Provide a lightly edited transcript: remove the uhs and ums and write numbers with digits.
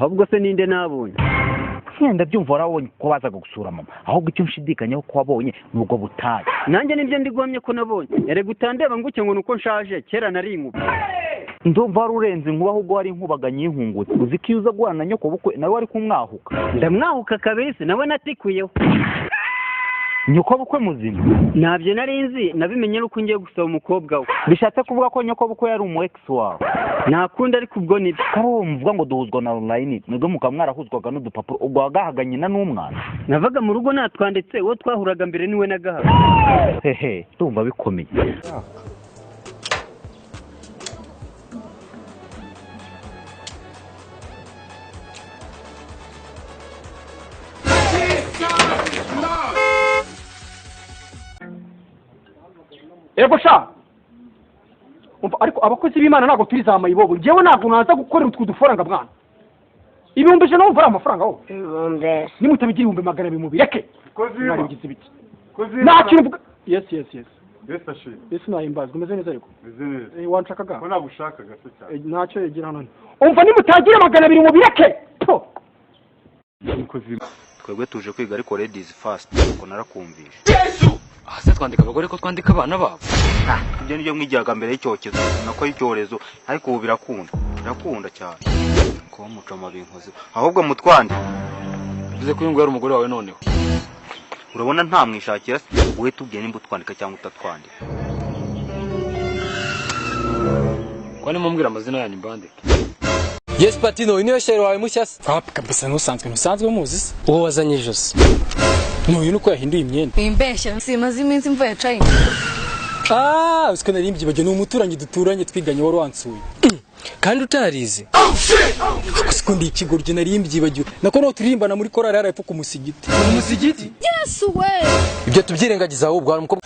ahubwo se ninde nabonye ndabyumva warabonye ko bazaga gusura mama ahubwo icyo nshidikanyaho ko wabonye nubwo butaye nanjye nibyo ndigomye ko nabonye erega utandeba nguke ngo nuko nshaje kera nari inkuba ndumva wari urenze inkuba ahubwo wari inkubaganye y'inkungutse uzi ko iyo uza guhana na nyoko bukwe nawe wari kumwahuka ndamwahuka kabese nawe natikuyeho nyoko bukwe muzima ntabyo nari nzi nabimenye nuko ngiye gusaba umukobwa we bishatse kuvuga ko nyoko bukwe yari umu ex wawe ntakunda ariko ubwo nibyo kabo muvuga ngo duhuzwa na online mwebwe mukamwarahuzwaga n'udupapuro ubwo wagahaganye na n'umwana navaga mu rugo natwanditse uwo twahuraga mbere niwe nagahaga hehe ndumva bikomeye Ego sha ariko abakozi b'Imana ntago turi za mayibobo ngewe ntago naza gukorera utwo dufaranga bwana ibihumbi ijana wumva ari amafaranga ho nimutabigira 200 mu bireke narigize ibiki nta kintu mvuga yes nahimbazwa umeze neza ariko wanshakaga ko nagushakaga se cyane ntacyo yegera hano umva nimutagira 200 mu bireke twebwe tuje kwiga ariko ladies first uko narakumvisha ahase twandika abagore ko twandika abana babo ibyo nibyo mwigiyaga mbere y'icyokezo nako y'icyorezo ariko ubu birakunda cyane ko mucoma binkoze ahubwo mutwande bivuze ko yungwe ari umugore wawe noneho urabona nta mwishakira wowe tubwiye nimba utwandika cyangwa utatwandika ko ni mumbwira amazina yanyu mbandike Yes Patino, niyo sheri wawe mushyase. Kabisa ntusanzwe muzi. Uwo wazanye Jose. N'uyu nuko yahinduye imyenda. Imbeshya simaze iminsi mvuye China. Usiko narimbye baje n'umuturanyi duturanye twiganye wari wansuye. Kandi utarize. Usiko ndi ikigoryo narimbye baje. Nako no turirimbana muri korali yarapfa ku musigiti. Yes we. Ibyo tubyirengagiza ahubwo hari umukobwa